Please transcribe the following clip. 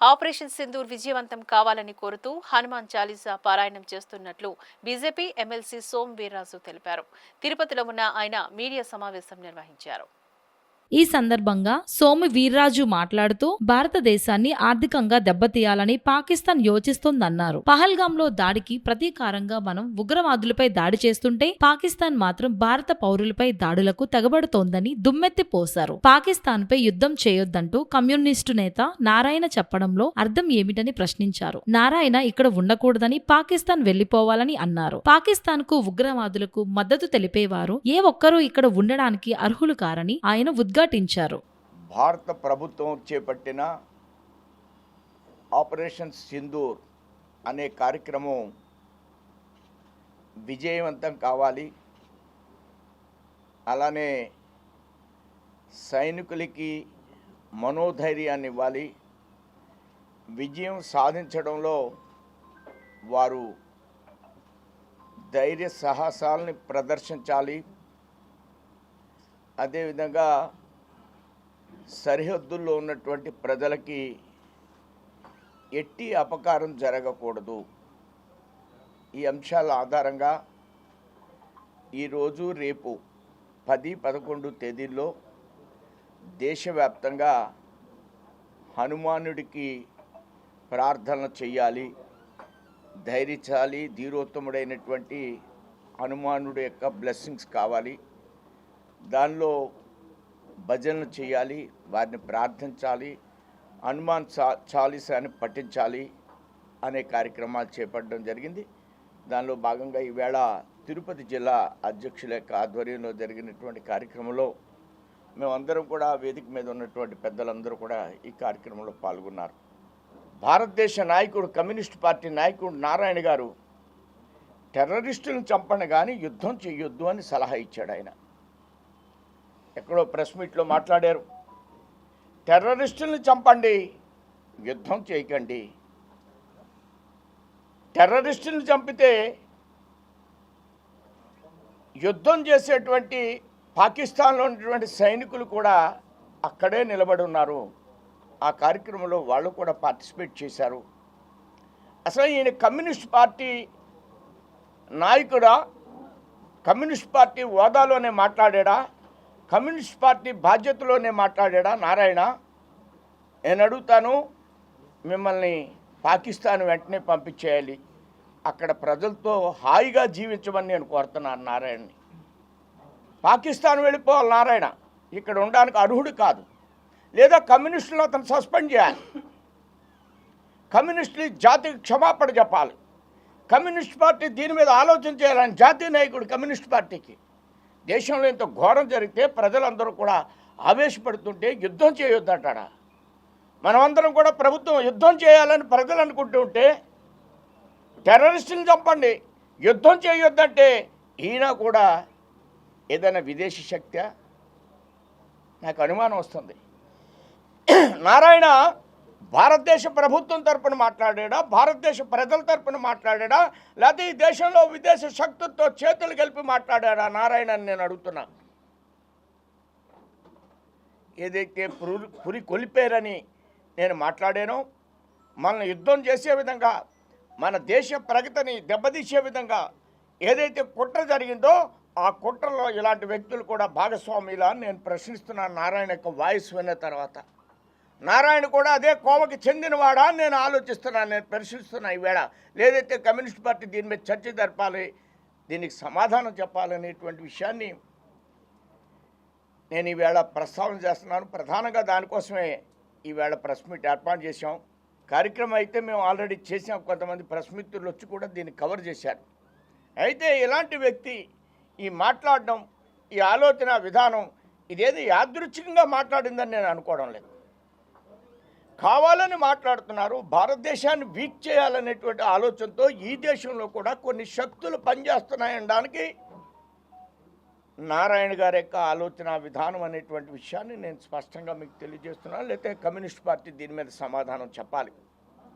Operation Sindoor విజయవంతం కావాలని కోరుతూ హనుమాన్ చాలీసా పారాయణం చేస్తున్నట్లు బీజేపీ ఎమ్మెల్సీ సోమ్ వీర్రాజు తెలిపారు. తిరుపతిలో ఉన్న ఆయన మీడియా సమావేశం నిర్వహించారు. ఈ సందర్భంగా సోము వీర్రాజు మాట్లాడుతూ భారతదేశాన్ని ఆర్థికంగా దెబ్బతీయాలని పాకిస్తాన్ యోచిస్తోందన్నారు. పహల్గాంలో దాడికి ప్రతీకారంగా మనం ఉగ్రవాదులపై దాడి చేస్తుంటే పాకిస్తాన్ మాత్రం భారత పౌరులపై దాడులకు తెగబడుతోందని దుమ్మెత్తి పోశారు. పాకిస్తాన్ పై యుద్ధం చేయొద్దంటూ కమ్యూనిస్టు నేత నారాయణ చెప్పడంలో అర్థం ఏమిటని ప్రశ్నించారు. నారాయణ ఇక్కడ ఉండకూడదని, పాకిస్తాన్ వెళ్లిపోవాలని అన్నారు. పాకిస్తాన్ కు ఉగ్రవాదులకు మద్దతు తెలిపేవారు ఏ ఒక్కరూ ఇక్కడ ఉండడానికి అర్హులు కారని ఆయన ఉద్ఘాటించారు. భారత ప్రభుత్వం చేపట్టిన ఆపరేషన్ సింధూర్ అనే కార్యక్రమం విజయవంతం కావాలి. అలానే సైనికులకి మనోధైర్యాన్ని ఇవ్వాలి. విజయం సాధించడంలో వారు ధైర్య సాహసాలని ప్రదర్శించాలి. అదేవిధంగా సరిహద్దుల్లో ఉన్నటువంటి ప్రజలకి ఎట్టి అపకారం జరగకూడదు. ఈ అంశాల ఆధారంగా ఈరోజు రేపు 10, 11 తేదీల్లో దేశవ్యాప్తంగా హనుమానుడికి ప్రార్థన చెయ్యాలి, ధైర్యశాలి ధీరోత్తముడైనటువంటి హనుమానుడి యొక్క బ్లెస్సింగ్స్ కావాలి. దానిలో భజనలు చేయాలి, వారిని ప్రార్థించాలి, హనుమాన్ చాలీసాని పఠించాలి అనే కార్యక్రమాలు చేపట్టడం జరిగింది. దానిలో భాగంగా ఈవేళ తిరుపతి జిల్లా అధ్యక్షుల యొక్క ఆధ్వర్యంలో జరిగినటువంటి కార్యక్రమంలో మేమందరం కూడా వేదిక మీద ఉన్నటువంటి పెద్దలందరూ కూడా ఈ కార్యక్రమంలో పాల్గొన్నారు. భారతదేశ నాయకుడు, కమ్యూనిస్ట్ పార్టీ నాయకుడు నారాయణ గారు టెర్రరిస్టులను చంపని కానీ యుద్ధం చేయొద్దు అని సలహా ఇచ్చాడు. ఆయన ఎక్కడో ప్రెస్ మీట్లో మాట్లాడారు. టెర్రరిస్టులను చంపండి, యుద్ధం చేయకండి. టెర్రరిస్టులను చంపితే యుద్ధం చేసేటువంటి పాకిస్తాన్లో ఉన్నటువంటి సైనికులు కూడా అక్కడే నిలబడి ఉన్నారు. ఆ కార్యక్రమంలో వాళ్ళు కూడా పార్టిసిపేట్ చేశారు. అసలు ఈయన కమ్యూనిస్ట్ పార్టీ నాయకుడా, కమ్యూనిస్ట్ పార్టీ హోదాలోనే మాట్లాడా, కమ్యూనిస్ట్ పార్టీ బాధ్యతలోనే మాట్లాడా నారాయణ? నేను అడుగుతాను, మిమ్మల్ని పాకిస్తాన్ వెంటనే పంపించేయాలి, అక్కడ ప్రజలతో హాయిగా జీవించమని నేను కోరుతున్నాను నారాయణని. పాకిస్తాన్ వెళ్ళిపోవాలి నారాయణ, ఇక్కడ ఉండడానికి అర్హుడు కాదు. లేదా కమ్యూనిస్టులు అతను సస్పెండ్ చేయాలి. కమ్యూనిస్టులు జాతికి క్షమాపణ చెప్పాలి. కమ్యూనిస్ట్ పార్టీ దీని మీద ఆలోచన చేయాలని జాతీయ నాయకుడు కమ్యూనిస్ట్ పార్టీకి. దేశంలో ఇంత ఘోరం జరిగితే ప్రజలందరూ కూడా ఆవేశపడుతుంటే యుద్ధం చేయొద్దంటాడా? మనమందరం కూడా ప్రభుత్వం యుద్ధం చేయాలని ప్రజలు అనుకుంటూ ఉంటే టెర్రరిస్టులను చంపండి, యుద్ధం చేయొద్దంటే ఈయన కూడా ఏదైనా విదేశీ శక్తి? నాకు అనుమానం వస్తుంది. నారాయణ భారతదేశ ప్రభుత్వం తరపున మాట్లాడా, భారతదేశ ప్రజల తరపున మాట్లాడా, లేకపోతే ఈ దేశంలో విదేశ శక్తులతో చేతులు కలిపి మాట్లాడా నారాయణ అని నేను అడుగుతున్నా. ఏదైతే పురి కొలిపేరని నేను మాట్లాడానో, మనల్ని యుద్ధం చేసే విధంగా, మన దేశ ప్రగతిని దెబ్బతీసే విధంగా ఏదైతే కుట్ర జరిగిందో ఆ కుట్రలో ఇలాంటి వ్యక్తులు కూడా భాగస్వాములా అని నేను ప్రశ్నిస్తున్నాను. నారాయణ యొక్క వాయిస్ విన్న తర్వాత నారాయణ కూడా అదే కోవకి చెందినవాడా అని నేను ఆలోచిస్తున్నాను, నేను ప్రశ్నిస్తున్నా ఈవేళ. లేదైతే కమ్యూనిస్ట్ పార్టీ దీని మీద చర్చ జరపాలి, దీనికి సమాధానం చెప్పాలనేటువంటి విషయాన్ని నేను ఈవేళ ప్రస్తావన చేస్తున్నాను. ప్రధానంగా దానికోసమే ఈవేళ ప్రెస్ మీట్ ఏర్పాటు చేశాం. కార్యక్రమం అయితే మేము ఆల్రెడీ చేసాం, కొంతమంది ప్రెస్ మిత్రులు వచ్చి కూడా దీన్ని కవర్ చేశారు. అయితే ఇలాంటి వ్యక్తి ఈ మాట్లాడడం, ఈ ఆలోచన విధానం ఇదేదో యాదృచ్ఛికంగా మాట్లాడిందని నేను అనుకోవడం లేదు. కావాలని మాట్లాడుతున్నారు. భారతదేశాన్ని వీక్ చేయాలనేటువంటి ఆలోచనతో ఈ దేశంలో కూడా కొన్ని శక్తులు పనిచేస్తున్నాయనడానికి నారాయణ గారి యొక్క ఆలోచన విధానం అనేటువంటి విషయాన్ని నేను స్పష్టంగా మీకు తెలియజేస్తున్నాను. లేకపోతే కమ్యూనిస్ట్ పార్టీ దీని మీద సమాధానం చెప్పాలి.